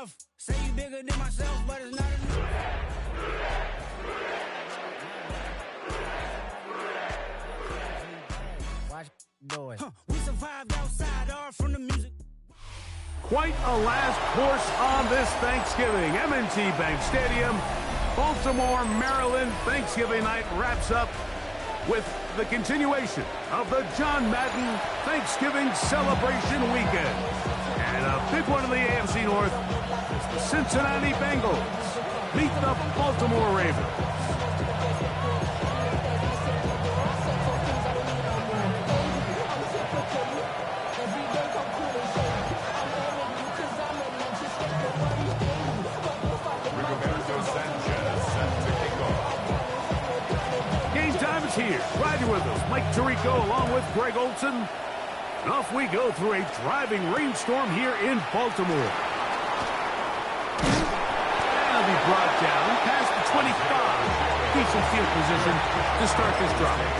enough. Say you bigger than myself, but it's not enough. Watch boy. We survived outside, all from the music. Quite a last course on this Thanksgiving. M&T Bank Stadium, Baltimore, Maryland. Thanksgiving night wraps up with the continuation of the John Madden Thanksgiving celebration weekend. And a big one in the AFC North is the Cincinnati Bengals meet the Baltimore Ravens. Here, riding with us, Mike Tirico along with Greg Olson. And off we go through a driving rainstorm here in Baltimore. That'll be brought down past the 25. Decent field position to start this drive.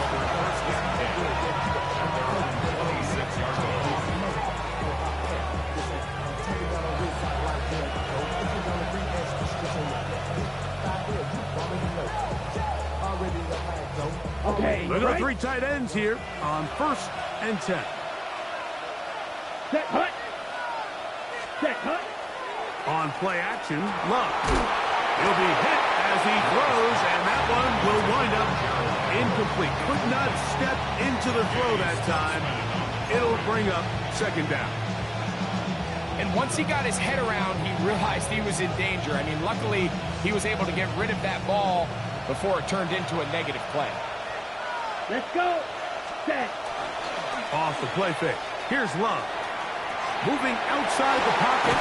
Okay, Look at 3 tight ends here on 1st and 10. Set, hut. Set, hut. On play action, Love. He'll be hit as he throws, and that one will wind up incomplete. Could not step into the throw that time. It'll bring up 2nd down. And once he got his head around, he realized he was in danger. I mean, luckily, he was able to get rid of that ball before it turned into a negative play. Let's go. Set. Off the play fake. Here's Love. Moving outside the pocket.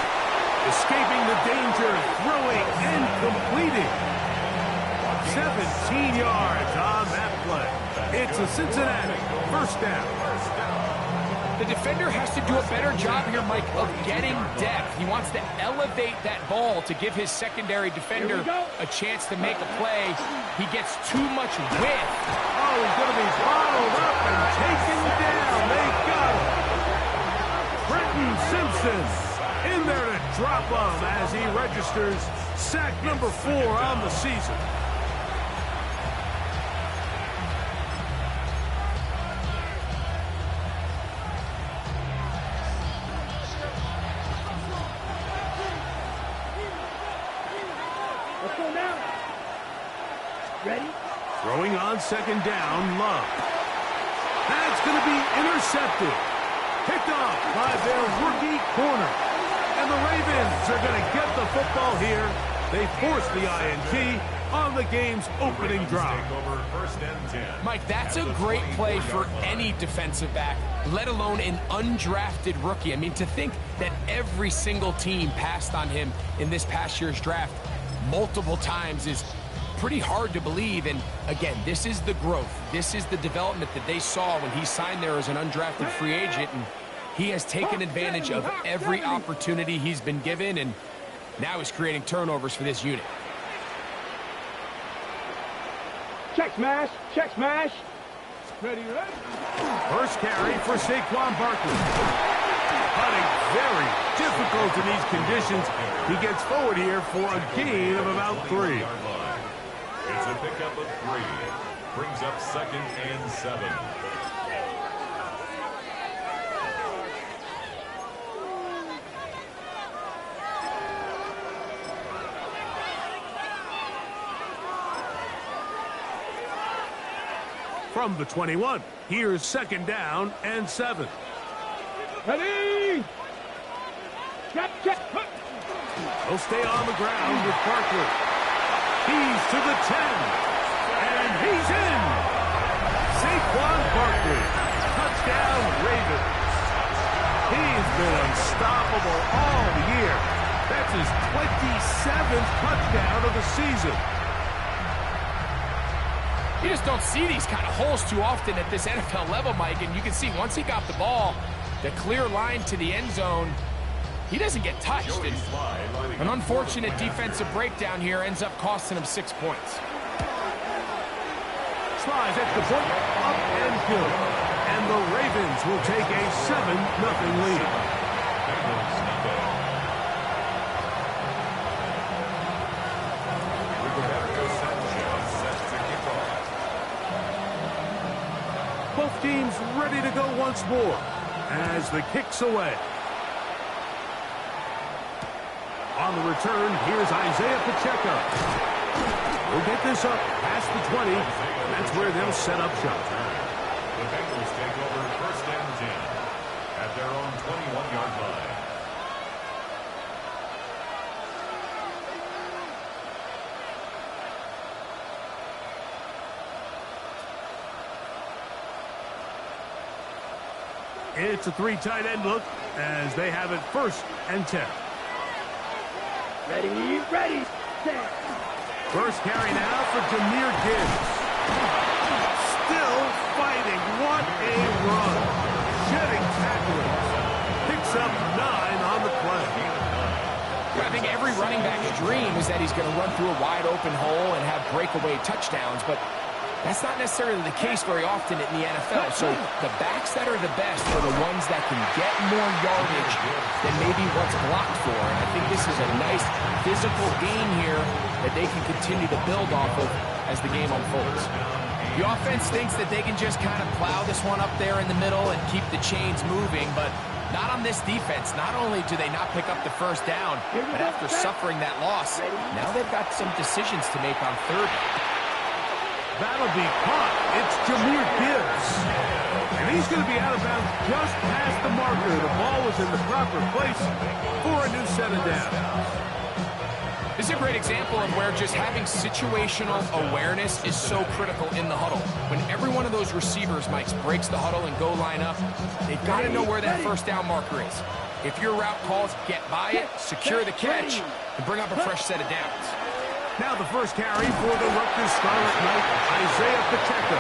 Escaping the danger. Throwing and completing. 17 yards on that play. It's a Cincinnati 1st down. The defender has to do a better job here, Mike, of getting depth. He wants to elevate that ball to give his secondary defender a chance to make a play. He gets too much width. Oh, he's going to be bottled up and taken down. They got him. Brenton Simpson in there to drop him as he registers sack number 4 on the season. Let's go now. Ready? Throwing on 2nd down, Love. That's going to be intercepted. Picked off by their rookie corner. And the Ravens are going to get the football here. They force the INT on the game's opening drive. Mike, that's a great play for any defensive back, let alone an undrafted rookie. I mean, to think that every single team passed on him in this past year's draft multiple times is pretty hard to believe. And again, this is the growth. This is the development that they saw when he signed there as an undrafted free agent. And he has taken advantage of every opportunity he's been given. And now he's creating turnovers for this unit. Check smash. Check smash. Ready, ready. First carry for Saquon Barkley. Hunting very difficult in these conditions. He gets forward here for a gain of about 3. It's a pickup of 3. Brings up 2nd and 7. From the 21, here's 2nd down and 7. Ready. Check, check. He'll stay on the ground with Barkley. He's to the 10. And he's in. Saquon Barkley. Touchdown, Ravens. He's been unstoppable all year. That's his 27th touchdown of the season. You just don't see these kind of holes too often at this NFL level, Mike. And you can see once he got the ball, the clear line to the end zone, he doesn't get touched. And an unfortunate defensive breakdown here ends up costing him 6 points. Slides at the point, up and good. And the Ravens will take a 7-0 lead. team's ready to go once more as the kick's away. On the return, here's Isaiah Pacheco. We'll get this up past the 20. That's where they'll set up shop. The Bengals take over first and 10 at their own 21-yard line. It's a 3 tight end look as they have it first and 10. Ready, set. First carry now for Jahmyr Gibbs. Still fighting. What a run. Shedding tacklers. Picks up 9 on the play. I think every running back's dream is that he's going to run through a wide open hole and have breakaway touchdowns, but that's not necessarily the case very often in the NFL. So the backs that are the best are the ones that can get more yardage than maybe what's blocked for. And I think this is a nice physical gain here that they can continue to build off of as the game unfolds. The offense thinks that they can just kind of plow this one up there in the middle and keep the chains moving, but not on this defense. Not only do they not pick up the first down, but after suffering that loss, now they've got some decisions to make on third. That'll be caught. It's Jahmyr Gibbs. And he's going to be out of bounds just past the marker. The ball was in the proper place for a new set of downs. This is a great example of where just having situational awareness is so critical in the huddle. When every one of those receivers, Mike, breaks the huddle and go line up, they've got to know where that first down marker is. If your route calls, get by it, secure the catch, and bring up a fresh set of downs. Now the first carry for the Rutgers Scarlet Knight, Isaiah Pacheco.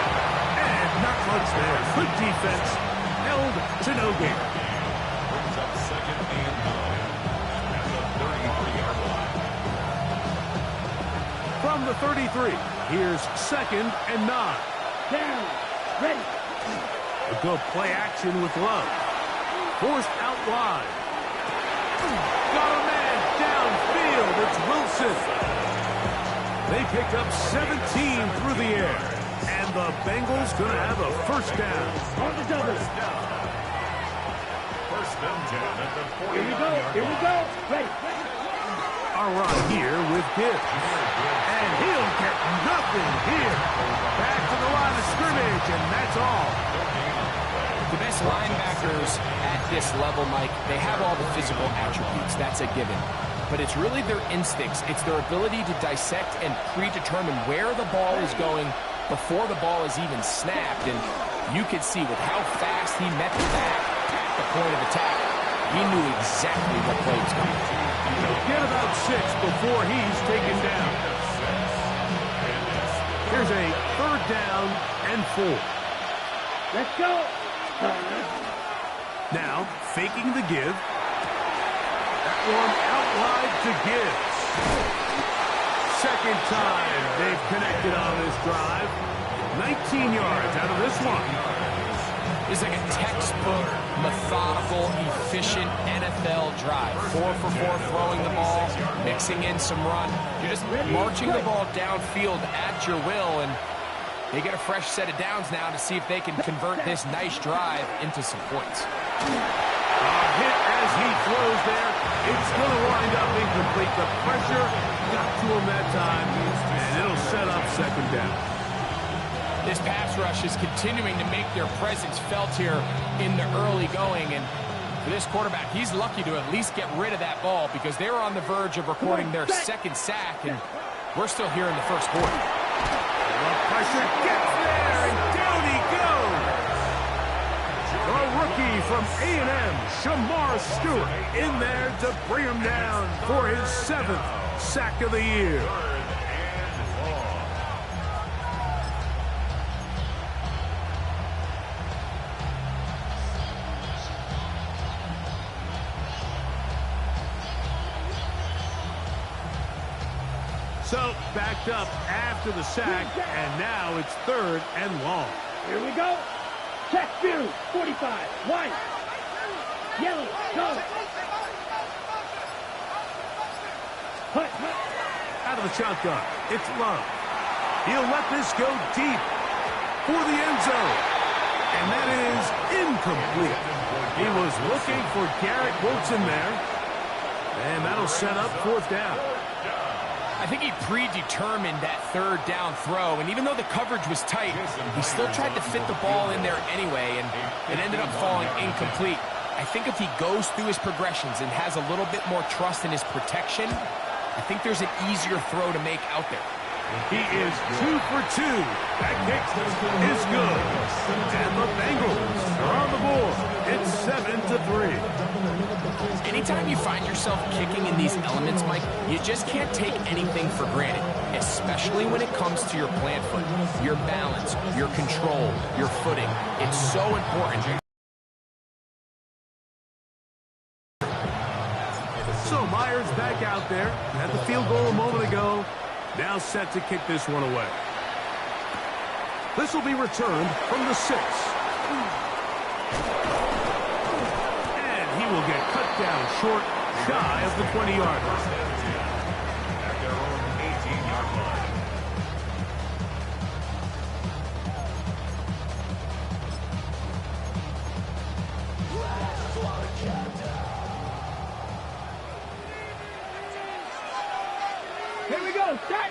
And not much there. Good defense. Held to no gain. Brings up second and 9 at the 33-yard line. From the 33, here's second and 9. Down. Ready. A good play action with Love. Forced out wide. Got a man downfield. It's Wilson. They pick up 17 through the air. And the Bengals going to have a first down. On the double. First and 10 at the 49-yard line. Here we go. Ready. Our run here with Gibbs. And he'll get nothing here. Back to the line of scrimmage, and that's all. The best linebackers at this level, Mike, they have all the physical attributes. That's a given. But it's really their instincts. It's their ability to dissect and predetermine where the ball is going before the ball is even snapped. And you could see with how fast he met the back at the point of attack, he knew exactly what play was coming. He'll get about 6 before he's taken down. Here's a third down and 4. Let's go. Now, faking the give. That one out wide to Gibbs. Second time they've connected on this drive. 19 yards out of this one. It's like a textbook, methodical, efficient NFL drive. 4 for 4 throwing the ball, mixing in some run. You're just marching the ball downfield at your will, and they get a fresh set of downs now to see if they can convert this nice drive into some points. Hit as he throws there. It's going to wind up incomplete. The pressure got to him that time, and it'll set up second down. This pass rush is continuing to make their presence felt here in the early going, and for this quarterback, he's lucky to at least get rid of that ball because they were on the verge of recording their second sack, and we're still here in the first quarter. The pressure gets there, and down he goes. The rookie from A&M, Shamar Stewart, in there to bring him down for his 7th sack of the year. So, backed up after the sack, and now it's third and long. Here we go. Check, blue, 45, white, yellow, go. Hut. Out of the shotgun, it's Love. He'll let this go deep for the end zone. And that is incomplete. He was looking for Garrett Wilson there. And that'll set up fourth down. I think he predetermined that third down throw, and even though the coverage was tight, he still tried to fit the ball in there anyway, and it ended up falling incomplete. I think if he goes through his progressions and has a little bit more trust in his protection, I think there's an easier throw to make out there. He is 2 for 2. That kick is good. And the Bengals are on the board. It's 7-3. Anytime you find yourself kicking in these elements, Mike, you just can't take anything for granted, especially when it comes to your plant foot, your balance, your control, your footing. It's so important. So Myers back out there. Had the field goal a moment ago. Now set to kick this one away. This will be returned from the 6. And he will get cut down short, shy of the 20-yard line. At their own 18-yard line. Here we go, set.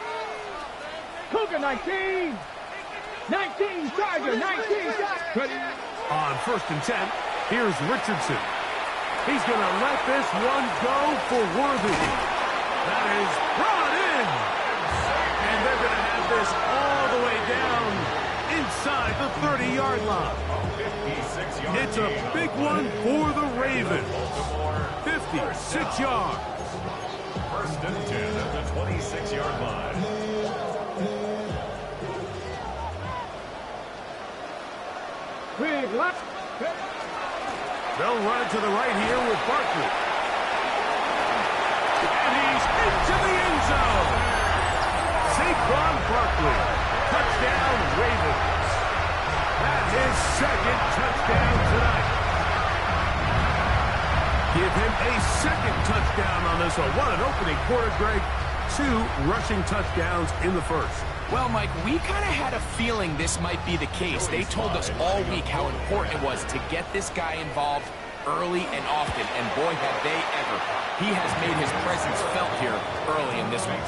Cougar 19. 19, Charger, 19, Charger. On 1st and 10, here's Richardson. He's going to let this one go for Worthy. That is brought in. And they're going to have this all the way down inside the 30-yard line. It's a big one for the Ravens. 56 yards. 1st and 10 at the 26-yard line. Big left. They'll run it to the right here with Barkley. And he's into the end zone. Saquon Barkley. Touchdown, Ravens. That's his second touchdown tonight. Give him a second touchdown on this one. What an opening quarter, Greg. 2 rushing touchdowns in the first. Well, Mike, we kind of had a feeling this might be the case. They told us all week how important it was to get this guy involved early and often, and boy, have they ever. He has made his presence felt here early in this one.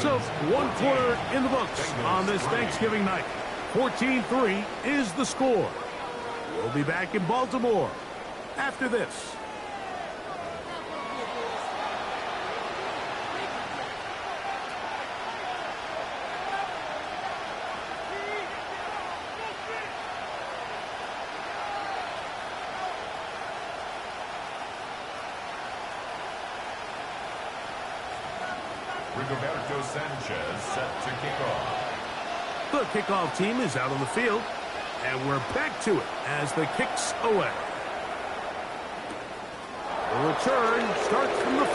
So, 1 quarter in the books on this Thanksgiving night. 14-3 is the score. We'll be back in Baltimore after this. Rigoberto Sanchez set to kick off. The kickoff team is out on the field, and we're back to it as the kick's away. The return starts from the 5.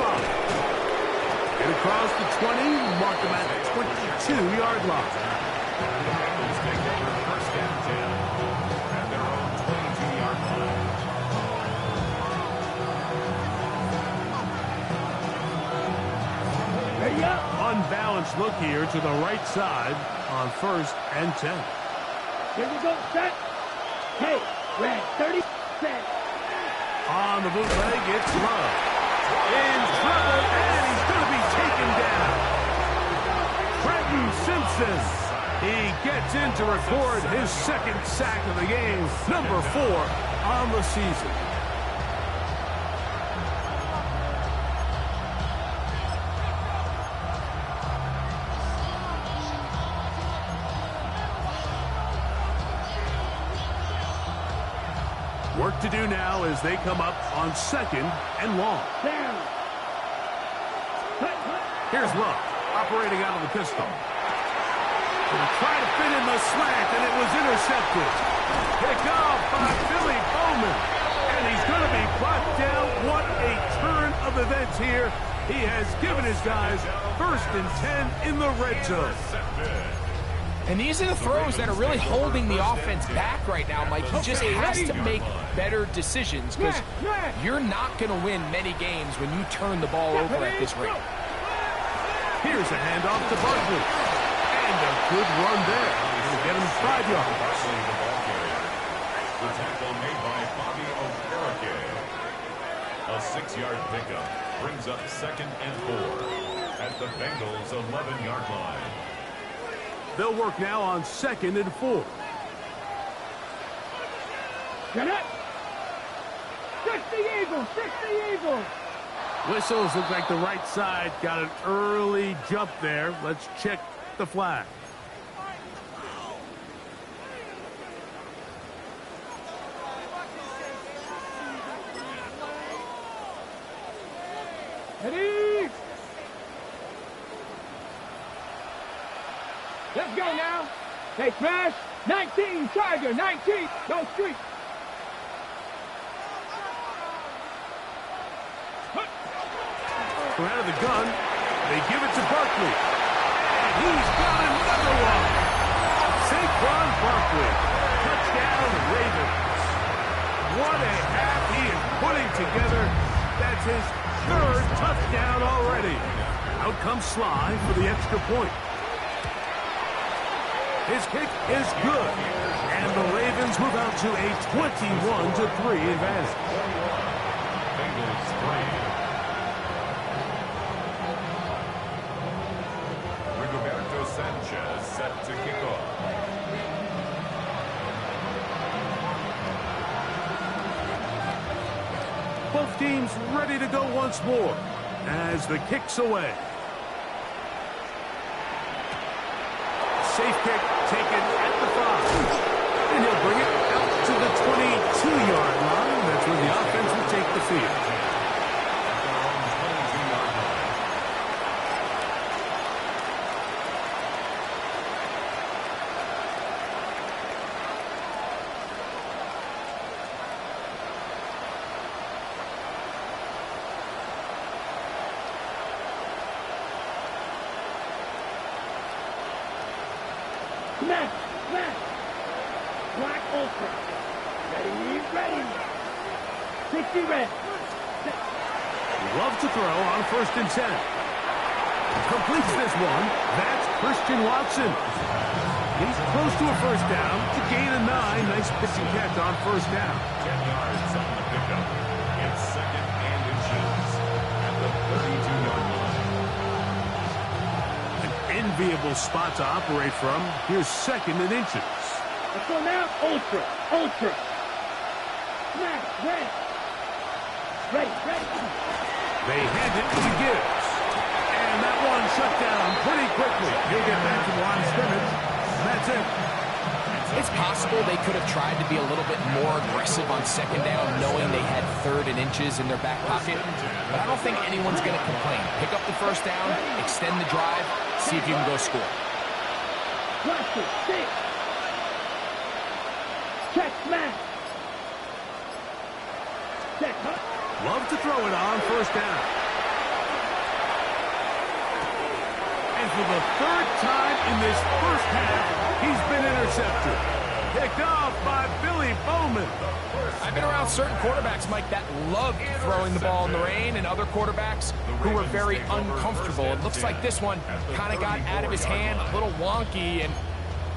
Get across the 20, mark them at the 22-yard line. The Bengals take over 1st and 10 at their own 22-yard line. Unbalanced look here to the right side on 1st and 10. Here we go, set. Hey, red, 30, set. On the bootleg, it's Love. In trouble, and he's going to be taken down. Trenton Simpson. He gets in to record his second sack of the game, number 4 on the season. Work to do now as they come up on 2nd and long. Down. Here's Love, operating out of the pistol. Gonna try to fit in the slant, and it was intercepted. Pick up by Billy Bowman. And he's going to be brought down. What a turn of events here. He has given his guys 1st and 10 in the red zone. And these are the throws that are really holding the offense back right now, Mike. He just has to make better decisions because you're not going to win many games when you turn the ball over at this rate. Here's a handoff to Barkley. And a good run there. He'll get him 5 yards. The tackle made by Bobby Okereke. A 6-yard pickup brings up 2nd and 4 at the Bengals' 11-yard line. They'll work now on 2nd and 4. Get up! 60 Eagles! 60 Eagles! Whistles look like the right side got an early jump there. Let's check the flag. Ready? Let's go now. Hey, smash. 19, Tiger, 19. Go street. From out of the gun, they give it to Barkley. And he's got another one. Saquon Barkley. Touchdown, Ravens. What a half he is putting together. That's his 3rd touchdown already. Out comes Sly for the extra point. His kick is good. And the Ravens move out to a 21-3 advantage. Bengals 3. Rigoberto Sanchez set to kick off. Both teams ready to go once more as the kick's away. Safe kick taken at the 5. And he'll bring it out to the 22-yard line. That's where the offense will take the field. Smash, smash. Black Ultra. Ready, ready. 60 red. Love to throw on 1st and 10. Completes this one. That's Christian Watson. He's close to a 1st down. To gain a 9. Nice pitching catch on 1st down. 10 yards on the pickup. It's 2nd and inches at the 32-yard line. Enviable spot to operate from. Here's 2nd and inches. Let's go now. Ultra, ultra. Smash, red. Ready, ready. They hand it to Gibbs. And that one shut down pretty quickly. He'll get back to the line of scrimmage. That's it. It's possible they could have tried to be a little bit more aggressive on 2nd down, knowing they had 3rd and inches in their back pocket. But I don't think anyone's going to complain. Pick up the 1st down, extend the drive, see if you can go score. Watch it, stick. Check, smash. Check, huh? Love to throw it on 1st down. And for the 3rd time in this 1st half, he's been intercepted. Picked off by Billy Bowman. I've been around certain quarterbacks, Mike, that love throwing the ball in the rain, and other quarterbacks who are very uncomfortable. It looks like this one kind of got out of his hand, a little wonky, and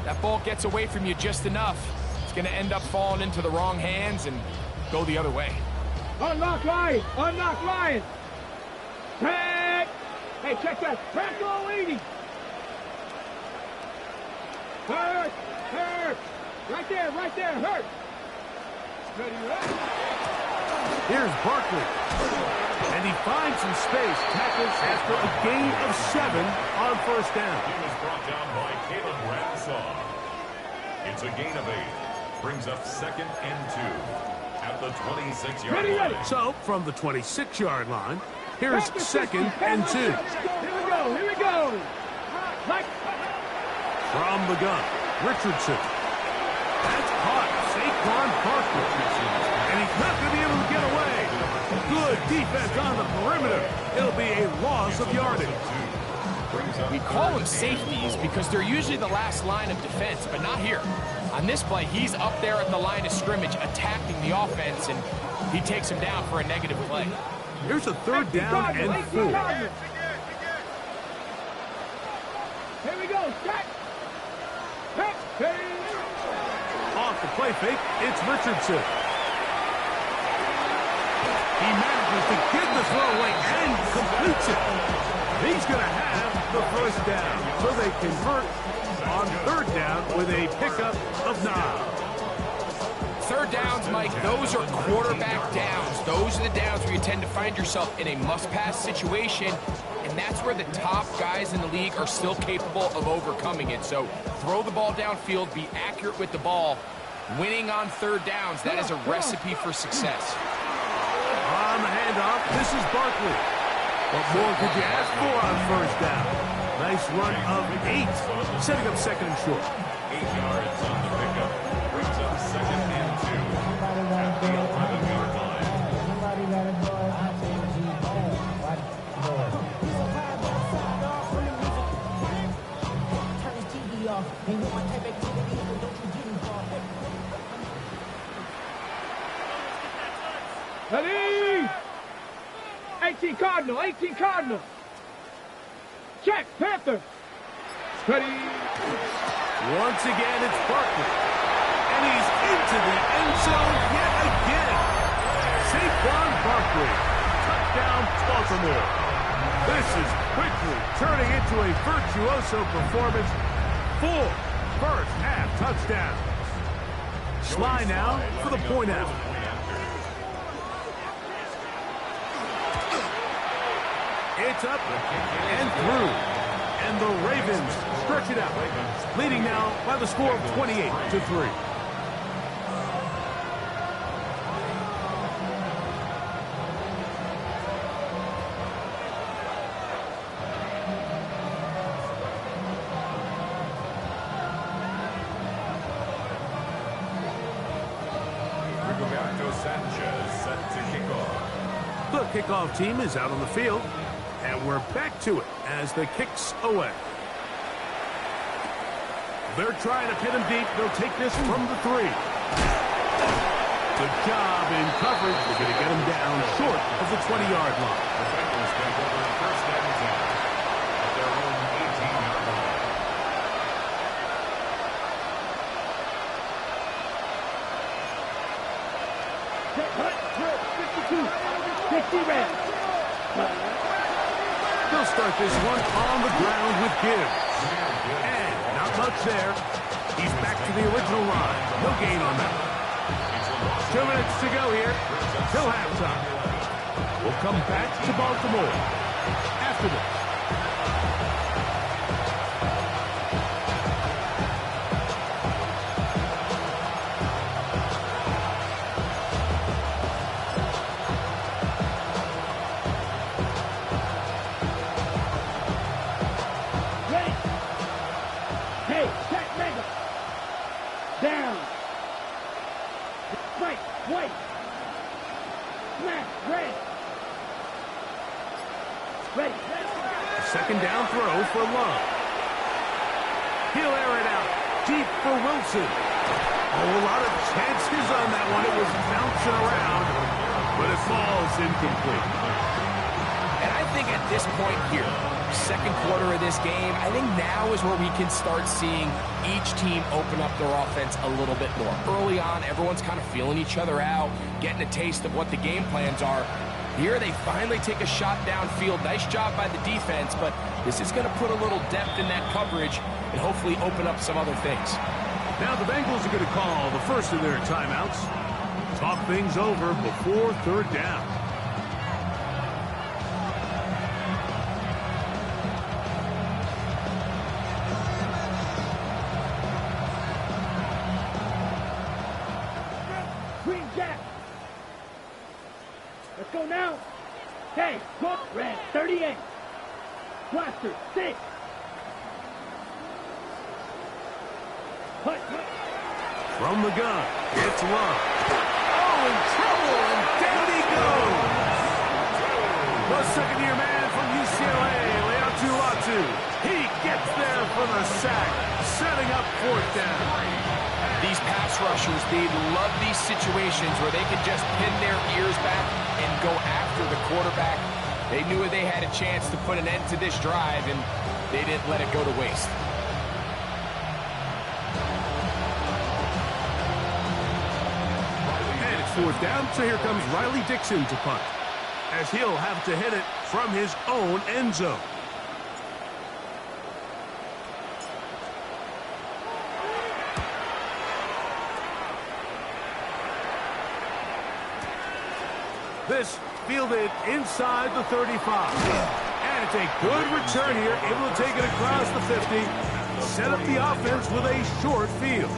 that ball gets away from you just enough. It's going to end up falling into the wrong hands and go the other way. Unlock line! Unlock line! Tag! Hey, check that. Back low 80. Hurt! Hurt! Right there, hurt! Ready, ready? Here's Barkley. And he finds some space. Tackles after a gain of 7 on 1st down. He was brought down by Caleb Ransaw. It's a gain of 8. Brings up 2nd and 2 at the 26-yard line. So, from the 26-yard line, here's 2nd and 2. Here we go! Like. From the gun, Richardson. That's caught. Saquon Barkley. And he's not going to be able to get away. Good defense on the perimeter. It'll be a loss of yardage. We call them safeties because they're usually the last line of defense, but not here. On this play, he's up there at the line of scrimmage attacking the offense, and he takes him down for a negative play. Here's a 3rd down and 4. Here we go, Jack. Off the play fake. It's Richardson. He manages to get the throw away and completes it. He's going to have the first down. So they convert on third down with a pickup of 9. Third downs, Mike, those are quarterback downs. Those are the downs where you tend to find yourself in a must-pass situation, and that's where the top guys in the league are still capable of overcoming it. So throw the ball downfield, be accurate with the ball. Winning on third downs, that is a recipe for success. On the handoff, this is Barkley. What more could you ask for on first down? Nice run of 8, setting up second and short. 8 yards on the pickup. Brings up second and 2 at the 11-yard line. Ready? 18 Cardinal, 18 Cardinal. Check, Panther. Ready? Once again, it's Barkley. And he's into the end zone yet again. Saquon Barkley. Touchdown, Baltimore. This is quickly turning into a virtuoso performance. 4 first-half touchdowns. Sly now for the point out. It's up and through. And the Ravens stretch it out, leading now by the score of 28-3. Rigoberto Sanchez set to kick off. The kickoff team is out on the field. And we're back to it as the kick's away. They're trying to pin him deep. They'll take this from the 3. Good job in coverage. They're going to get him down short of the 20-yard line. The Bengals take over first and 10 at their own 18-yard line. Cut, 52, 50 red. They'll start this one on the ground with Gibbs. And not much there. He's back to the original line. No gain on that. 2 minutes to go here till halftime. We'll come back to Baltimore after this. Down. Right, white. Smash, red. Ready. Second down throw for Love. He'll air it out deep for Wilson. Oh, a lot of chances on that one. It was bouncing around, but it falls incomplete. And I think at this point here, second quarter of this game, I think now is where we can start seeing each team open up their offense a little bit more. Early on, everyone's kind of feeling each other out, getting a taste of what the game plans are. Here they finally take a shot downfield. Nice job by the defense, but this is going to put a little depth in that coverage and hopefully open up some other things. Now the Bengals are going to call the first of their timeouts. Talk things over before third down. Green Jack. Let's go now. Hey, Cook, red, 38. Blaster, 6. Hut. From the gun, it's Love. Oh, in trouble, and down he goes. The second-year man from UCLA, Leatu Latu. He gets there for the sack, setting up fourth down. These pass rushers, they love these situations where they can just pin their ears back and go after the quarterback. They knew they had a chance to put an end to this drive, and they didn't let it go to waste. fourth down, so here comes Riley Dixon to punt, as he'll have to hit it from his own end zone. This fielded inside the 35. And it's a good return here, able to take it across the 50. Set up the offense with a short field.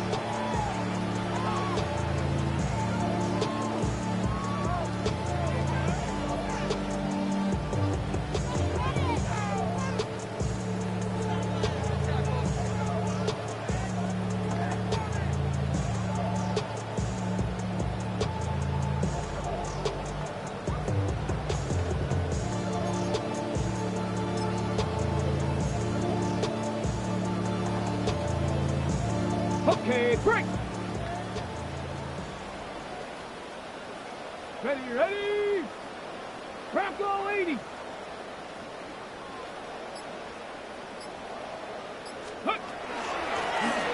Okay, break. Ready. Crackle 80.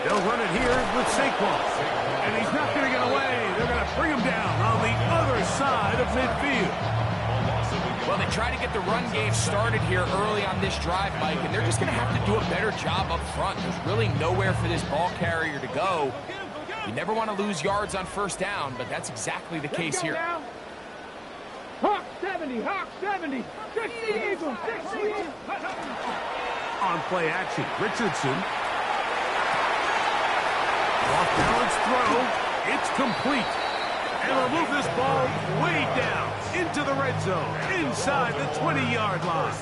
They'll run it here with Saquon. And he's not going to get away. They're going to bring him down on the other side of midfield. Well, they try to get the run game started here early on this drive, Mike, and they're just going to have to do a better job up front. There's really nowhere for this ball carrier to go. You never want to lose yards on first down, but that's exactly the case here. Now. Hawk 70, Hawk 70. 60 Eagles, 60 Eagles. On play action, Richardson. Off balance throw. It's complete. And they'll move this ball way down into the red zone, inside the 20-yard line.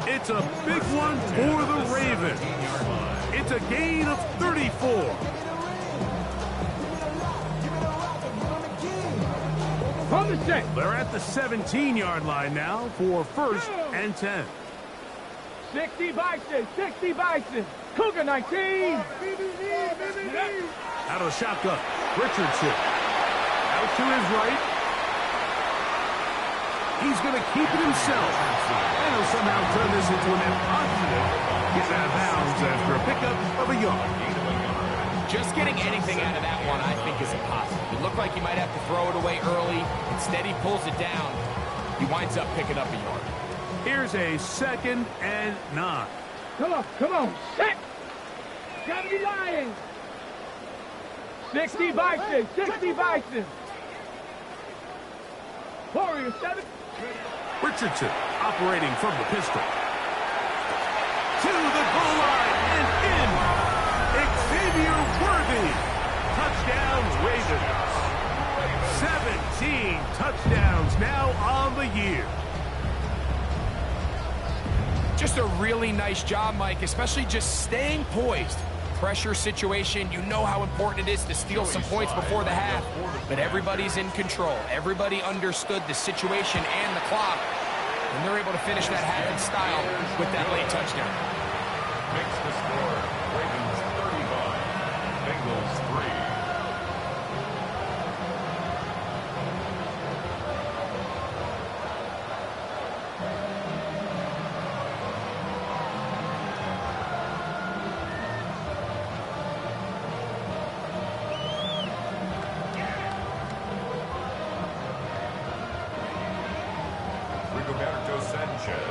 It's a big one for the Ravens. It's a gain of 34. On the set. They're at the 17-yard line now for 1st and 10. 60 Bison. Cougar 19. Out of the shotgun, Richardson. Out to his right. He's going to keep it himself. And he'll somehow turn this into an positive. Gets out of bounds after a pickup of a yard. Just getting anything out of that one, I think, is impossible. It looked like he might have to throw it away early. Instead, he pulls it down. He winds up picking up a yard. Here's a 2nd and 9. Come on. Set. 70 Lions. 60 Bison. Warrior 7. Richardson operating from the pistol. To the goal line and in. Xavier Worthy. Touchdown Ravens. 17 touchdowns now on the year. Just a really nice job, Mike, especially just staying poised. Pressure situation, you know how important it is to steal some points before the half, but everybody's in control. Everybody understood the situation and the clock, and they're able to finish that half in style with that late touchdown. Makes the score Ravens 35, Bengals 3.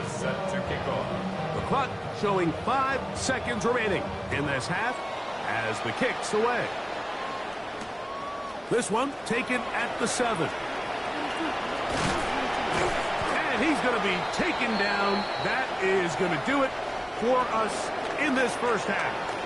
Set to kick off. The clock showing 5 seconds remaining in this half as the kick's away. This one taken at the 7. And he's going to be taken down. That is going to do it for us in this first half.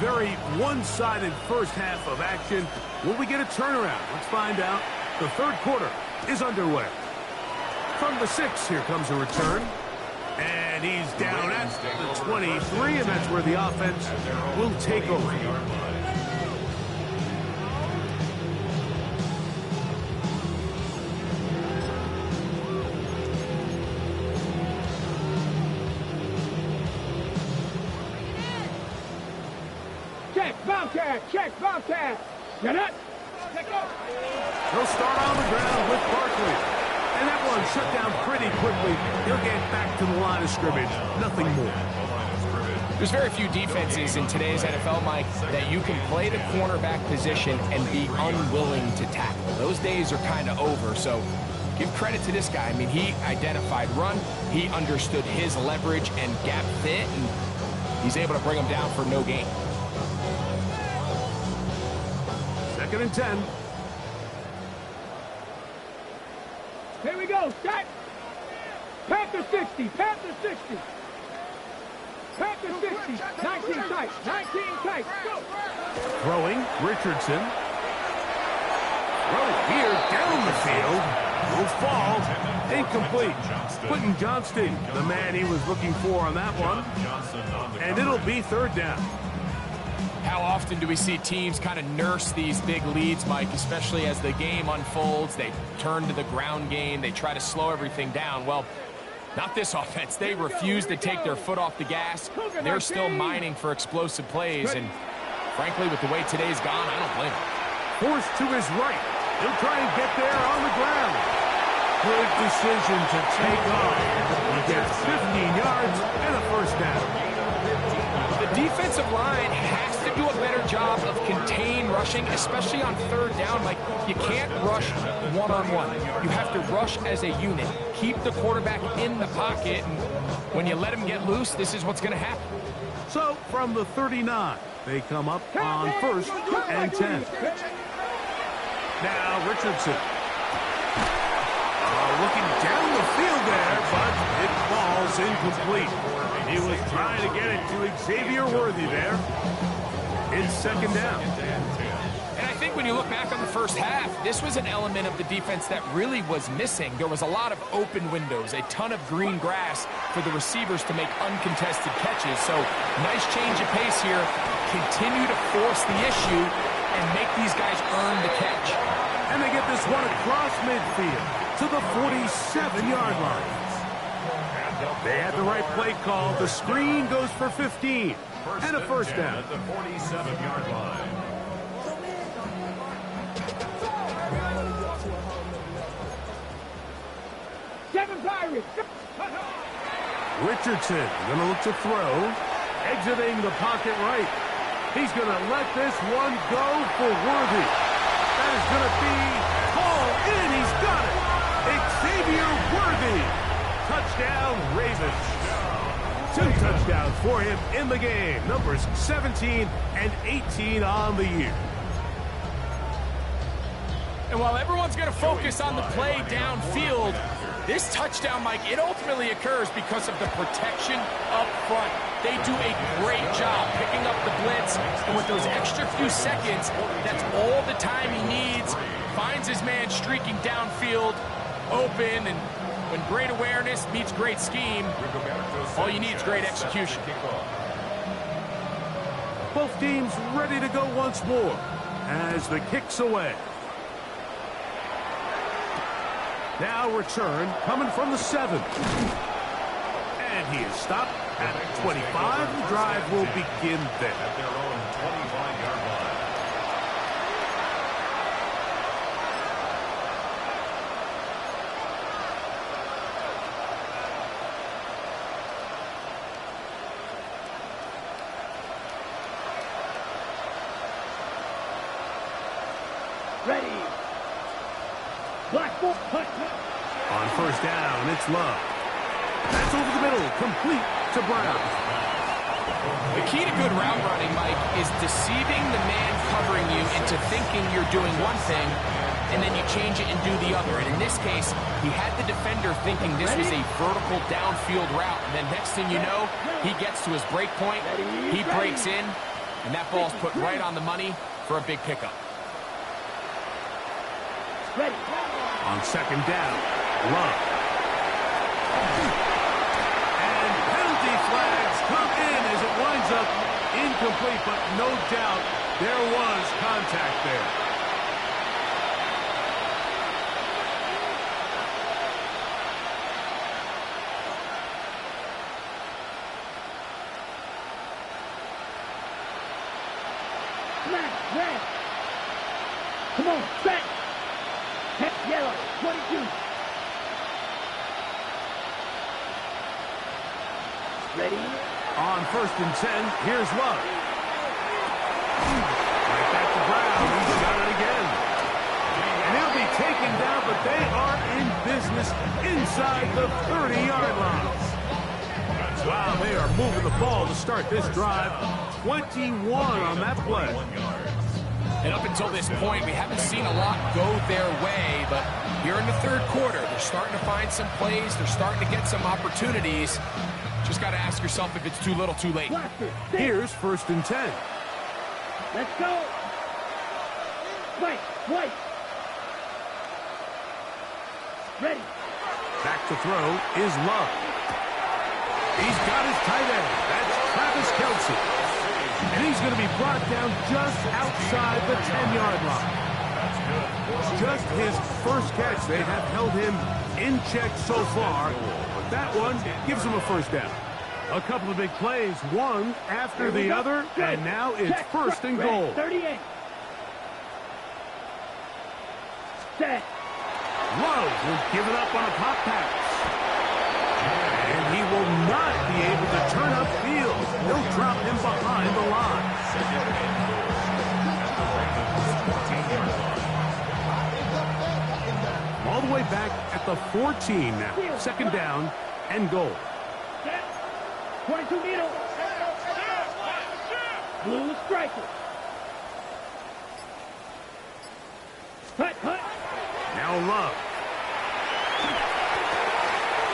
Very one-sided first half of action. Will we get a turnaround? Let's find out. The third quarter is underway. From the 6, here comes a return. And he's down at the 23, and that's where the offense will take over. Check, Bobcat, check, Bobcat. Get up. They'll start on the ground with Barkley. And that one shut down pretty quickly. He'll get back to the line of scrimmage. Nothing more. There's very few defenses in today's NFL, Mike, that you can play the cornerback position and be unwilling to tackle. Those days are kind of over, so give credit to this guy. I mean, he identified run, he understood his leverage and gap fit, and he's able to bring him down for no gain. 2nd and 10. Here we go, set. Panther 60, Panther 60. Panther 60, 19 tight, 19 tight, go. Throwing, Richardson. Throw here, down the field. Will fall. Incomplete. Quentin Johnston, the man he was looking for on that one. And it'll be 3rd down. How often do we see teams kind of nurse these big leads, Mike, especially as the game unfolds? They turn to the ground game. They try to slow everything down. Well, not this offense. They refuse to take their foot off the gas. They're still mining for explosive plays. And frankly, with the way today's gone, I don't blame him. Forced to his right. He'll try and get there on the ground. Good decision to take off. He gets 15 yards and a 1st down. The defensive line has to do a better job of contain rushing, especially on 3rd down. Like, you can't rush one-on-one. You have to rush as a unit. Keep the quarterback in the pocket, and when you let him get loose, this is what's going to happen. So, from the 39, they come up on 1st and 10. Now, Richardson. Looking down the field there, but it falls incomplete. He was trying to get it to Xavier Worthy there. It's 2nd down. And I think when you look back on the first half, this was an element of the defense that really was missing. There was a lot of open windows, a ton of green grass for the receivers to make uncontested catches. So nice change of pace here. Continue to force the issue and make these guys earn the catch. And they get this one across midfield to the 47-yard line. They had the right play call. The screen goes for 15 and a 1st down. At the 47-yard line. Richardson going to look to throw. Exiting the pocket right. He's going to let this one go for Worthy. That is going to be hauled in. He's got it. Xavier Worthy. Touchdown, Ravens. 2 touchdowns for him in the game. Numbers 17 and 18 on the year. And while everyone's going to focus on the play downfield, this touchdown, Mike, it ultimately occurs because of the protection up front. They do a great job picking up the blitz, and with those extra few seconds, that's all the time he needs. Finds his man streaking downfield, open, and when great awareness meets great scheme, all you need is great execution. Both teams ready to go once more as the kick's away. Now return coming from the 7. And he is stopped at 25. The drive will begin there. At their own 25-yard line. Ready. Black ball, On 1st down, it's Love. That's over the middle, complete to Brown. The key to good route running, Mike, is deceiving the man covering you into thinking you're doing one thing, and then you change it and do the other. And in this case, he had the defender thinking this was a vertical downfield route. And then next thing you know, he gets to his break point, he breaks in, and that ball's put right on the money for a big pickup. ready. On 2nd down, Love. And penalty flags come in as it winds up incomplete, but no doubt there was contact there. man, red. Come on, set. Head yellow, 22. Ready? On 1st and 10, here's Love. Right back to Brown. He's got it again. And he'll be taken down, but they are in business inside the 30-yard line. Wow, they are moving the ball to start this drive. 21 on that play. And up until this point, we haven't seen a lot go their way, but here in the 3rd quarter, they're starting to find some plays. They're starting to get some opportunities. Just got to ask yourself if it's too little, too late. Here's 1st and 10. Let's go. White. Ready. Back to throw is Love. He's got his tight end. That's Travis Kelce. And he's going to be brought down just outside the 10-yard line. Just his first catch. They have held him in check so far. But that one gives him a 1st down. A couple of big plays, one after the other, and now it's 1st and goal. 38. Set. Love will give it up on a pop pass. And he will not be able to turn upfield. They'll drop him behind the line. All the way back at the 14 now. 2nd down and goal. 22 middle. Blue striker. Hut. Now Love.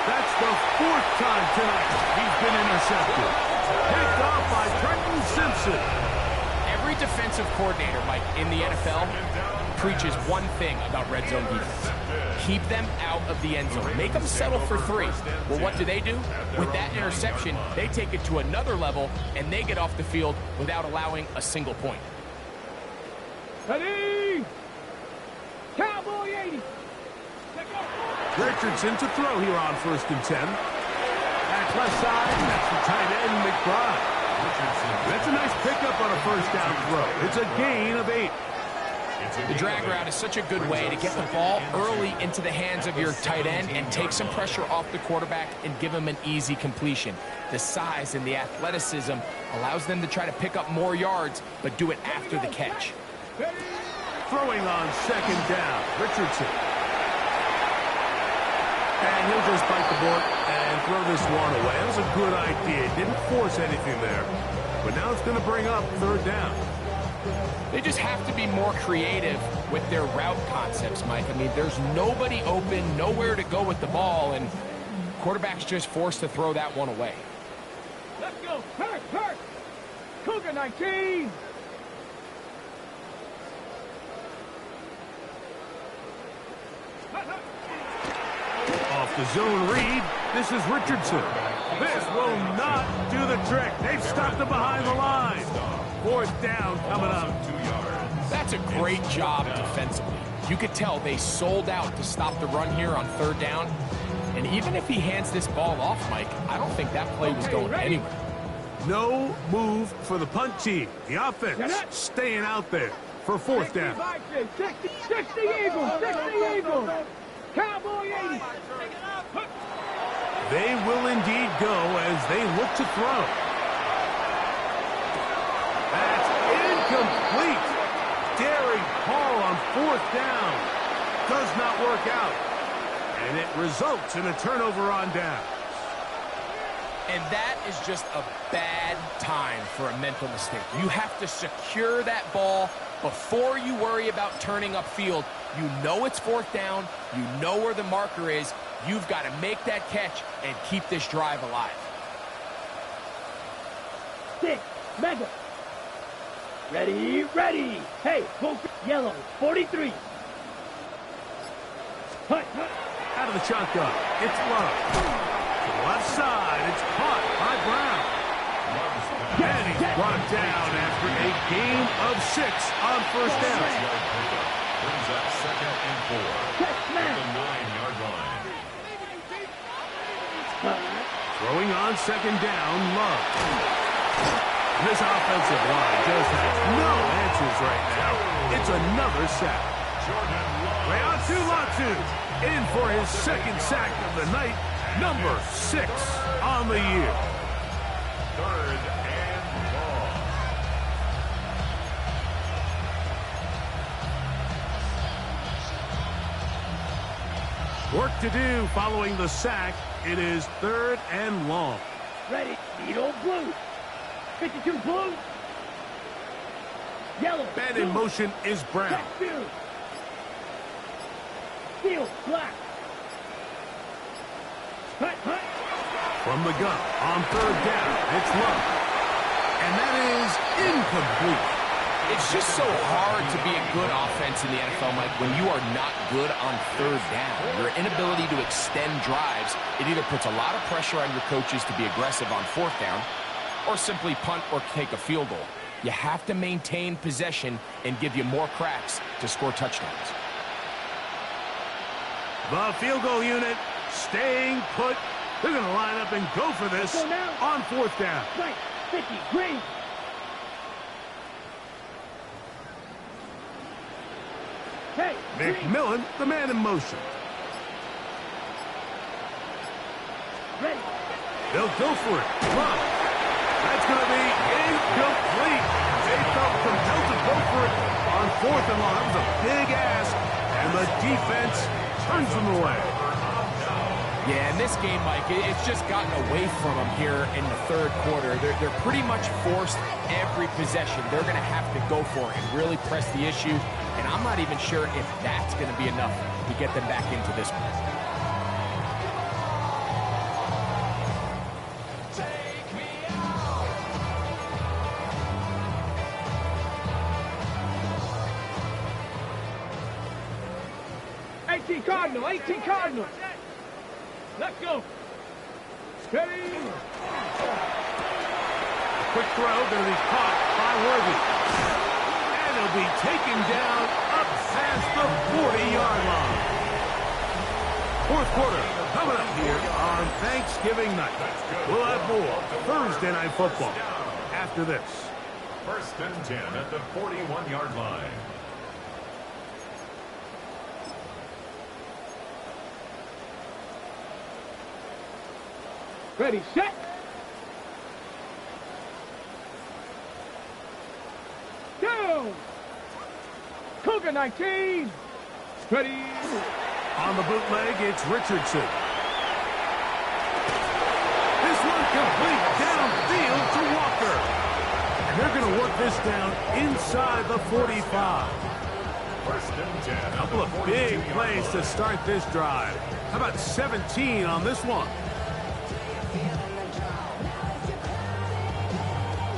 That's the 4th time tonight he's been intercepted. Picked off by Trenton Simpson. Every defensive coordinator, Mike, in the NFL preaches one thing about red zone defense. Keep them out of the end zone. Make them settle for 3. Well, what do? With that interception, they take it to another level, and they get off the field without allowing a single point. Ready? Cowboy 80. Richardson to throw here on 1st and 10. Back left side, and that's the tight end, McBride. That's a nice pickup on a 1st down throw. It's a gain of 8. The drag route is such a good way to get the ball early into the hands of your tight end and take some pressure off the quarterback and give him an easy completion. The size and the athleticism allows them to try to pick up more yards, but do it after the catch. Throwing on 2nd down, Richardson. And he'll just bite the bullet and throw this one away. That was a good idea. Didn't force anything there. But now it's going to bring up 3rd down. They just have to be more creative with their route concepts, Mike. I mean, there's nobody open, nowhere to go with the ball, and quarterback's just forced to throw that one away. Let's go. Hurt. Cougar 19. Off the zone read, this is Richardson. This will not do the trick. They've stopped him behind the line. 4th down coming up. That's a great job defensively. You could tell they sold out to stop the run here on 3rd down. And even if he hands this ball off, Mike, I don't think that play was going anywhere. No move for the punt team. The offense staying out there for 4th down. 60 Eagles. Cowboy 80. They will indeed go as they look to throw. That's incomplete. Daring Hall on 4th down. Does not work out. And it results in a turnover on down. And that is just a bad time for a mental mistake. You have to secure that ball before you worry about turning upfield. You know it's 4th down. You know where the marker is. You've got to make that catch and keep this drive alive. 6, Mega. Ready. Hey, go yellow, 43. Hut. Out of the shotgun. It's Love. To the left side. It's caught by Brown. And he's brought down after a gain of 6 on 1st down. Brings up 2nd and 4 at the 9-yard line. Throwing on 2nd down, Love. This offensive line just has no answers right now. It's another sack. Reatu Latu in for his second sack of the night, number 6 on the year. 3rd and long. Work to do following the sack. It is 3rd and long. Ready. Need old blue. 52 blue. Yellow. Man in motion is Brown. Check 2. Steel. Black. Hut, hut. From the gun on 3rd down. It's Love. And that is incomplete. It's just so hard to be a good offense in the NFL, Mike, when you are not good on 3rd down. Your inability to extend drives, it either puts a lot of pressure on your coaches to be aggressive on 4th down or simply punt or take a field goal. You have to maintain possession and give you more cracks to score touchdowns. The field goal unit staying put. They're going to line up and go for this on 4th down. Right. 50. Green. Hey, McMillan, the man in motion. ready. They'll go for it. Run. That's going to be incomplete. They felt compelled to go for it on 4th and long. That was a big ask, and the defense turns them away. Yeah, in this game, Mike, it's just gotten away from them here in the 3rd quarter. They're pretty much forced every possession. They're going to have to go for it and really press the issue. And I'm not even sure if that's going to be enough to get them back into this one. Cardinal, 18 Cardinal. Let's go. Steady. Quick throw, going to be caught by Worthy. And he'll be taken down up past the 40-yard line. 4th quarter coming up here on Thanksgiving night. We'll have more Thursday Night Football after this. 1st and 10 at the 41-yard line. Ready, set. Down. Cougar 19. Ready. On the bootleg, it's Richardson. This one complete downfield to Walker. And they're going to work this down inside the 45. 1st and 10. A couple of big plays to start this drive. How about 17 on this one?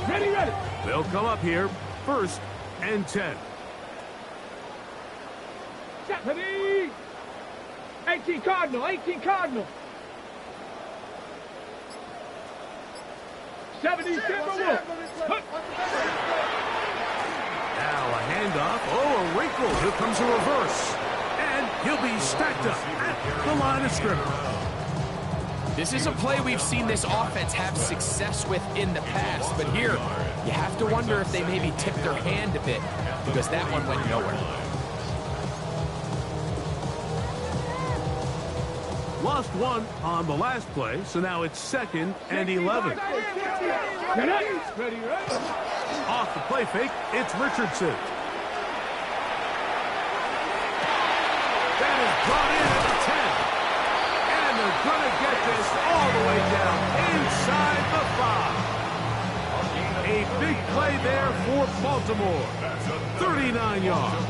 Ready, ready. They'll come up here 1st and 10. Set, ready. 18 Cardinal, 18 Cardinal. 70 Timberwolf. Now a handoff. Oh, a wrinkle. Here comes a reverse. And he'll be stacked up at the line of scrimmage. This is a play we've seen this offense have success with in the past, but here you have to wonder if they maybe tipped their hand a bit because that one went nowhere. Lost one on the last play, so now it's 2nd and 11. Ready, ready. Off the play fake, it's Richardson. That is brought in at the 10. And they're going to get this all the way down inside the 5. A big play there for Baltimore. 39 yards.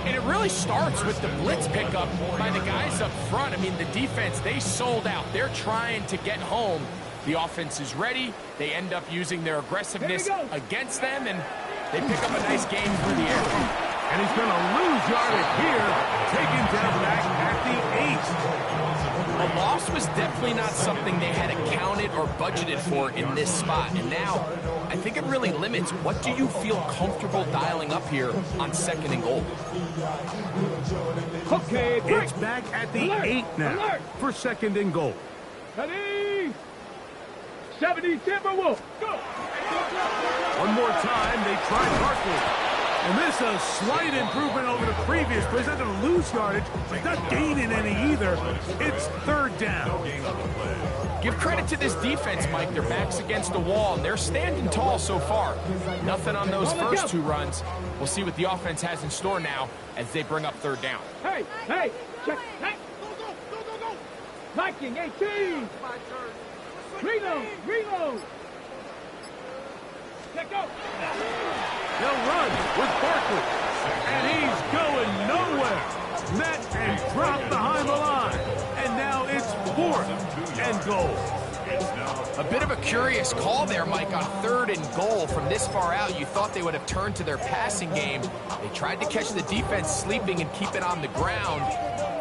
And it really starts with the blitz pickup by the guys up front. I mean, the defense, they sold out. They're trying to get home. The offense is ready. They end up using their aggressiveness against them, and they pick up a nice gain through the air. And he's going to lose yardage here, taken down back at the 8. A loss was definitely not something they had accounted or budgeted for in this spot. And now, I think it really limits what do you feel comfortable dialing up here on 2nd and goal. Okay, it's back at the 8 now for 2nd and goal. Ready. 70 Timberwolf. Go. time, they tried Barkley. And this is a slight improvement over the previous play. He's not going to lose yardage. He's not gaining any either. It's third down. Give credit to this defense, Mike. Their back's against the wall, and they're standing tall so far. Nothing on those first two runs. We'll see what the offense has in store now as they bring up third down. Hey, check. Hey. Go. Viking 18. Reload. Check go. He'll run with Barkley, and he's going nowhere. Met and dropped behind the line, and now it's 4th and goal. A bit of a curious call there, Mike, on 3rd and goal. From this far out, you thought they would have turned to their passing game. They tried to catch the defense sleeping and keep it on the ground.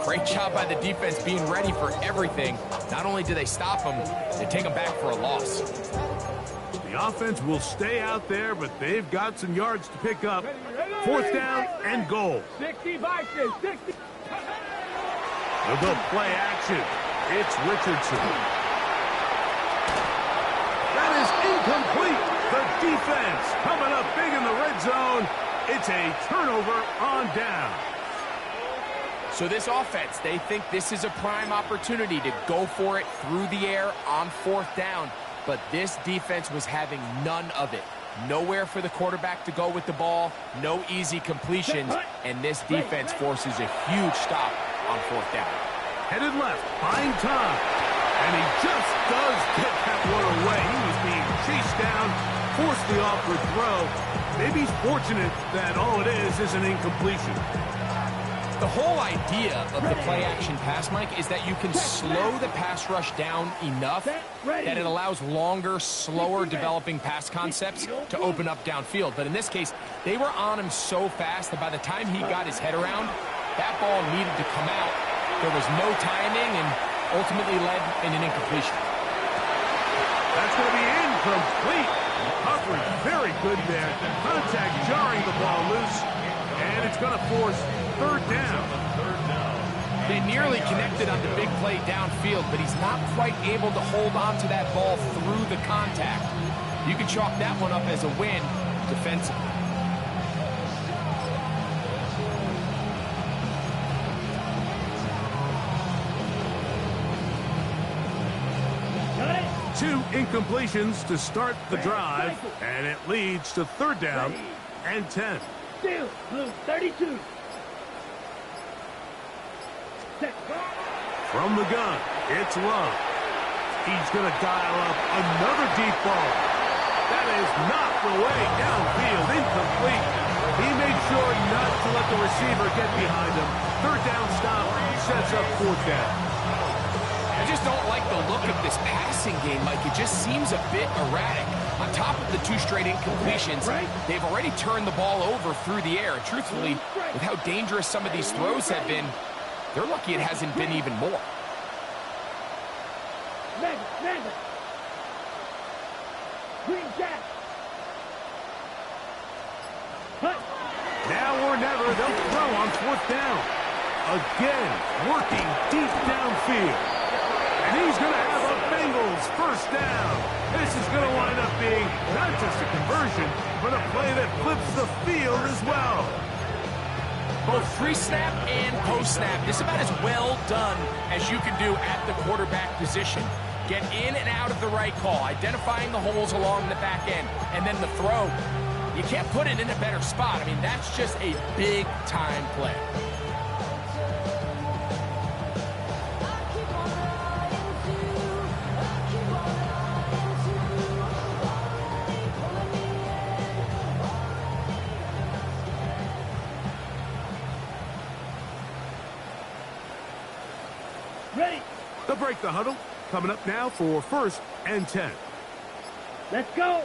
Great job by the defense being ready for everything. Not only do they stop them, they take them back for a loss. The offense will stay out there, but they've got some yards to pick up. 4th down and goal. 60 Vikings, 60. They'll go play action. It's Richardson. That is incomplete. The defense coming up big in the red zone. It's a turnover on down. So this offense, they think this is a prime opportunity to go for it through the air on 4th down. But this defense was having none of it. Nowhere for the quarterback to go with the ball, no easy completions, and this defense forces a huge stop on 4th down. Headed left, buying time. And he just does get that one away. He was being chased down, forced the awkward throw. Maybe he's fortunate that all it is an incompletion. The whole idea of the play-action pass, Mike, is that you can slow the pass rush down enough that it allows longer, slower developing pass concepts to open up downfield. But in this case, they were on him so fast that by the time he got his head around, that ball needed to come out. There was no timing and ultimately led in an incompletion. That's going to be incomplete. Coverage very good there. Contact jarring the ball loose. And it's going to force 3rd down. They nearly connected on the big play downfield, but he's not quite able to hold on to that ball through the contact. You can chalk that one up as a win defensively. Two incompletions to start the drive, and it leads to 3rd down and 10. Still, blue 32. From the gun, it's Love. He's going to dial up another deep ball. That is not the way downfield, incomplete. He made sure not to let the receiver get behind him. 3rd down stop sets up 4th down. I just don't like the look of this passing game, Mike. It just seems a bit erratic. On top of the 2 straight incompletions, they've already turned the ball over through the air. And truthfully, with how dangerous some of these throws have been, they're lucky it hasn't been even more. Green Jack. Now or never, they'll throw on 4th down. Again, working deep downfield. And he's going to have a Bengals 1st down. This is going to wind up being not just a conversion, but a play that flips the field as well. Both pre-snap and post-snap, this is about as well done as you can do at the quarterback position. Get in and out of the right call, identifying the holes along the back end, and then the throw. You can't put it in a better spot. I mean, that's just a big-time play. Ready. They'll break the huddle. Coming up now for 1st and 10. Let's go.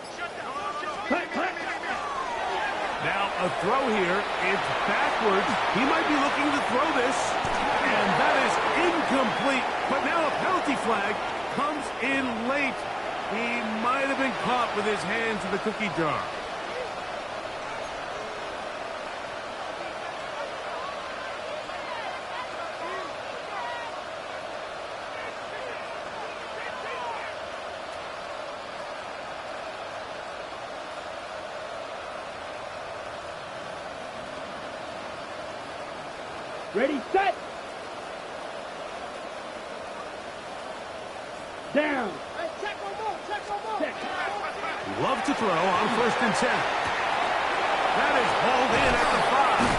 Now a throw here. It's backwards. He might be looking to throw this. And that is incomplete. But now a penalty flag comes in late. He might have been caught with his hands in the cookie jar. Ready, set. Down. Hey, check one more. Check. Love to throw on 1st and 10. That is hauled in at the 5.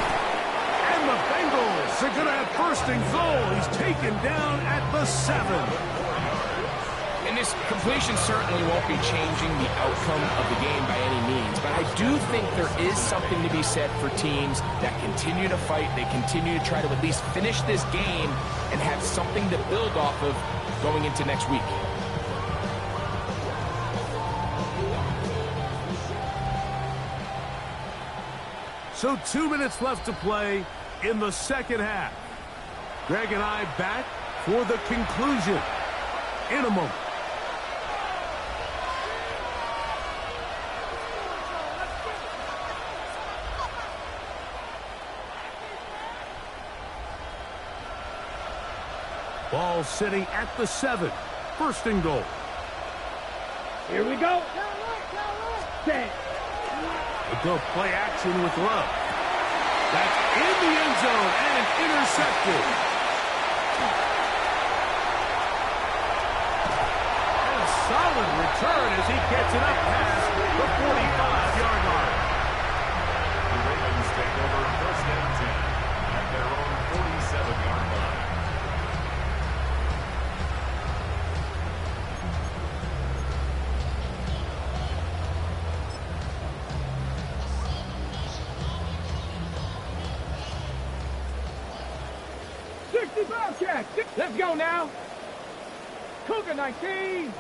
And the Bengals are going to have 1st and goal. He's taken down at the 7. And this completion certainly won't be changing the outcome of the game by any means, but I do think there is something to be said for teams that continue to fight, they continue to try to at least finish this game and have something to build off of going into next week. So 2 minutes left to play in the second half. Greg and I back for the conclusion in a moment. Ball sitting at the 7. 1st and goal. Here we go. Set. They'll play action with Love. That's in the end zone and intercepted. And a solid return as he gets it up past the 45-yard line. The Ravens take over 1st and 10 at their own 47-yard line. Check. Let's go now. Cougar 19.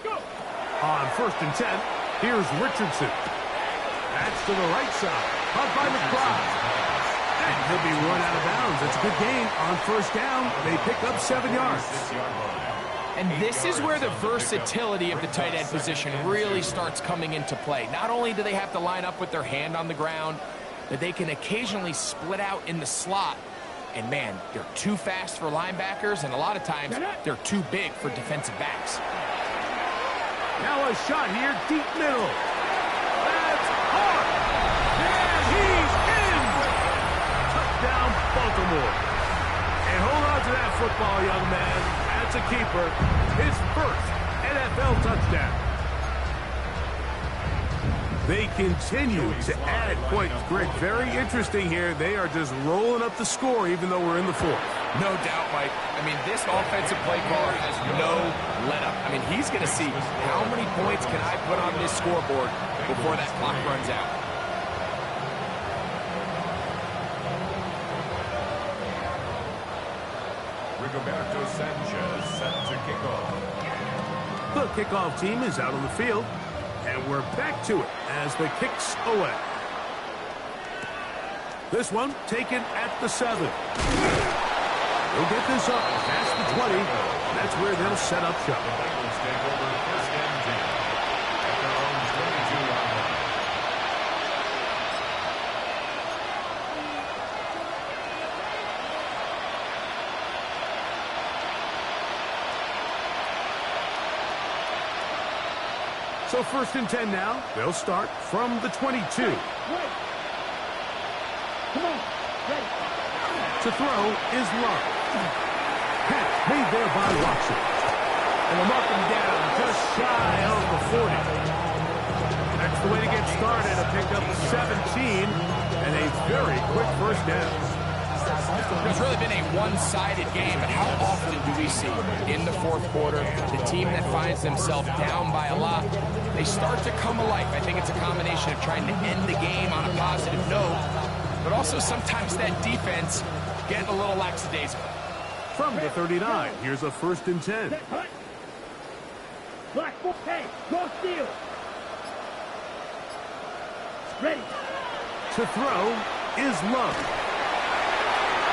Go. On 1st and 10, here's Richardson. That's to the right side. Caught by McBride. And he'll be run out of bounds. It's a good gain on 1st down. They pick up 7 yards. And this is where the versatility of the tight end position really starts coming into play. Not only do they have to line up with their hand on the ground, but they can occasionally split out in the slot. And, man, they're too fast for linebackers, and a lot of times they're too big for defensive backs. Now a shot here, deep middle. That's hard. And he's in. Touchdown, Baltimore. And hold on to that football, young man. That's a keeper. His 1st NFL touchdown. They continue to add points. Greg, very interesting here. They are just rolling up the score even though we're in the 4th. No doubt, Mike. I mean, this offensive play caller has no let-up. I mean, he's going to see how many points can I put on this scoreboard before that clock runs out. Rigoberto Sanchez set to kick off. The kickoff team is out on the field. And we're back to it as the kick's away. This one taken at the 7. They'll get this up past the 20. That's where they'll set up shop. The Bengals take over 1st and 10 at their own 22-yard line. So 1st and 10 now. They'll start from the 22. Come on. Ready. To throw is Love. Catch made there by Watson. And they'll mark him down just shy of the 40. That's the way to get started. A pickup 17 and a very quick 1st down. There's really been a one-sided game, but how often do we see in the 4th quarter the team that finds themselves down by a lot, they start to come alive. I think it's a combination of trying to end the game on a positive note, but also sometimes that defense getting a little lackadaisical. From the 39, here's a 1st and 10. Black, hey, go steal. Ready. To throw is Love.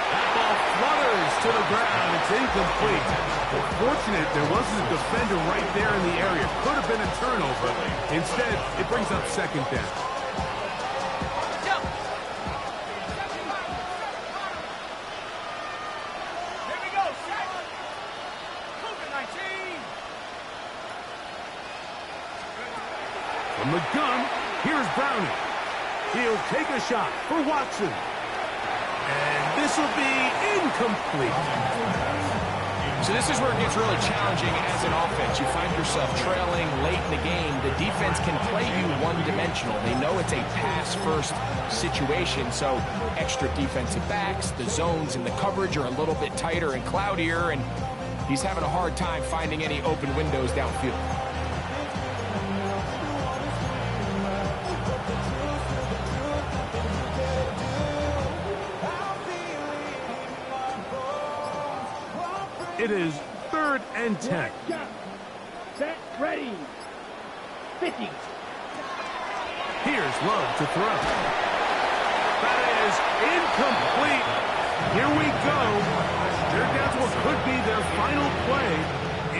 That ball flutters to the ground. It's incomplete. Fortunate there wasn't a defender right there in the area. Could have been a turnover. Instead, it brings up 2nd down. Here we go. Set. Cougar 19. From the gun, here's Browning. He'll take a shot for Watson. And This will be incomplete. So this is where it gets really challenging as an offense. You find yourself trailing late in the game. The defense can play you one-dimensional. They know it's a pass-first situation, so extra defensive backs, the zones and the coverage are a little bit tighter and cloudier, and he's having a hard time finding any open windows downfield. It is 3rd and 10. Set, ready. 50. Here's Love to throw. That is incomplete. Here we go. They're down to what could be their final play.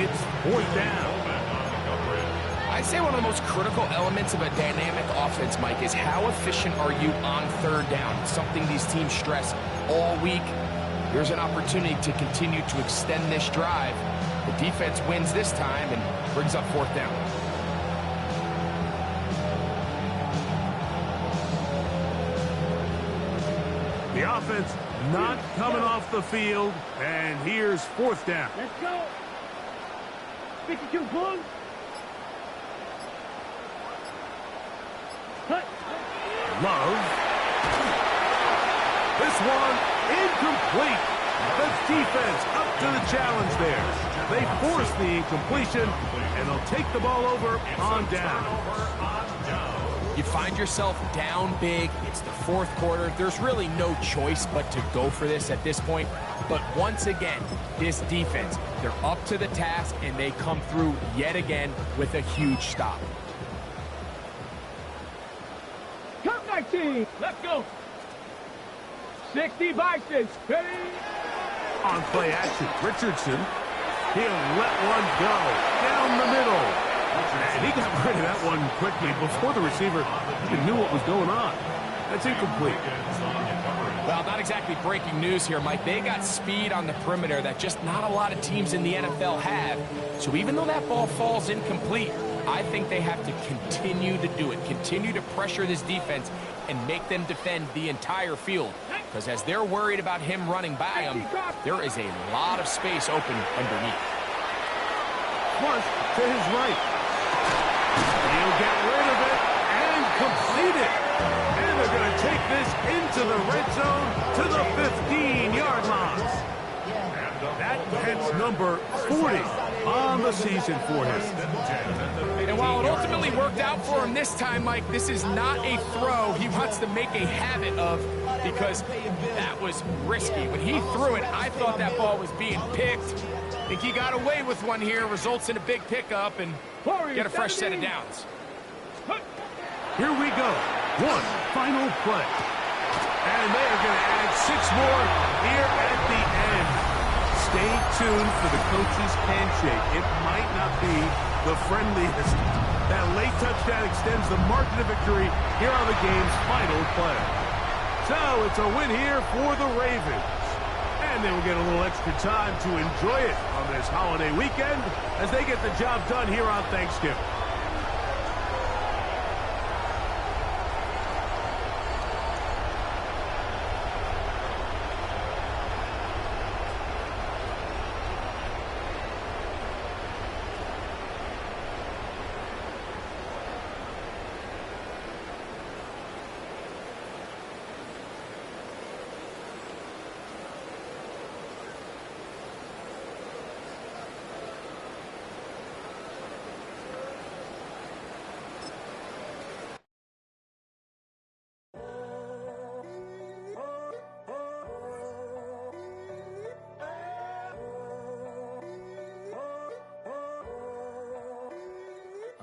It's 4th down. I'd say one of the most critical elements of a dynamic offense, Mike, is how efficient are you on 3rd down? It's something these teams stress all week. Here's an opportunity to continue to extend this drive. The defense wins this time and brings up 4th down. The offense not coming off the field, and here's 4th down. Let's go. 52 Bulls. Cut. Love. This one incomplete. The defense up to the challenge there. They force the incompletion, and they'll take the ball over on down. You find yourself down big. It's the 4th quarter. There's really no choice but to go for this at this point. But once again, this defense, they're up to the task, and they come through yet again with a huge stop. Come 19. Let's go. 60 Bisons. Ready. On play action, Richardson. He'll let one go down the middle. And he got rid of that one quickly before the receiver even knew what was going on. That's incomplete. Well, not exactly breaking news here, Mike. They got speed on the perimeter that just not a lot of teams in the NFL have. So even though that ball falls incomplete, I think they have to continue to do it, continue to pressure this defense and make them defend the entire field. Because as they're worried about him running by them, there is a lot of space open underneath. Flush to his right. He'll get rid of it and complete it. And they're going to take this into the red zone to the 15-yard line. That hits number 40 on the season for him. And while it ultimately worked out for him this time, Mike, this is not a throw he wants to make a habit of, because that was risky. When he threw it, I thought that ball was being picked. I think he got away with one here, results in a big pickup, and get a fresh set of downs. Here we go. One final play. And they are going to add 6 more here at the end. Stay tuned for the coach's handshake. It might not be the friendliest. That late touchdown extends the margin of victory here on the game's final play. So it's a win here for the Ravens. And they will get a little extra time to enjoy it on this holiday weekend as they get the job done here on Thanksgiving.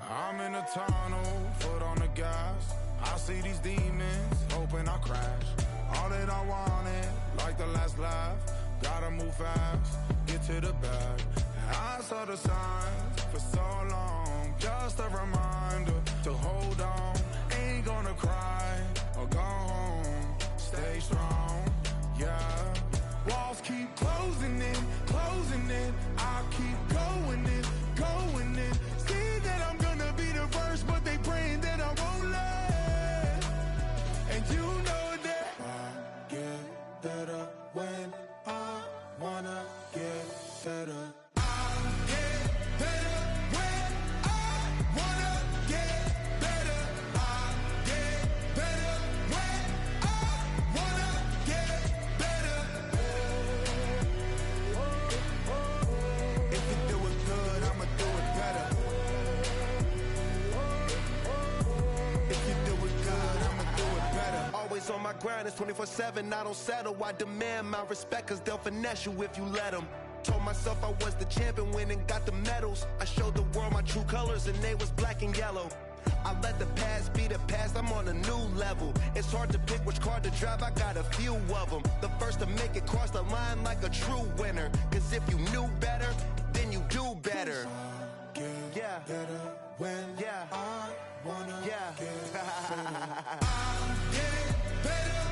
I'm in a tunnel, foot on the gas. I see these demons, hoping I crash. All that I wanted, like the last laugh. Gotta move fast, get to the bag. I saw the signs for so long. Just a reminder to hold on. Ain't gonna cry or go home. Stay strong, yeah. Walls keep closing in, closing in. I keep going in, going in. See that I'm gonna be the first, but they praying that I won't let. And you know that I get better always on my grind, it's 24/7, I don't settle. I demand my respect, cause they'll finesse you if you let them. Told myself I was the champion, went and got the medals. I showed the world my true colors, and they was black and yellow. I let the past be the past, I'm on a new level. It's hard to pick which car to drive, I got a few of them. The first to make it cross the line like a true winner. Cause if you knew better, then you do better. Yeah. Better when I wanna get better. I get better.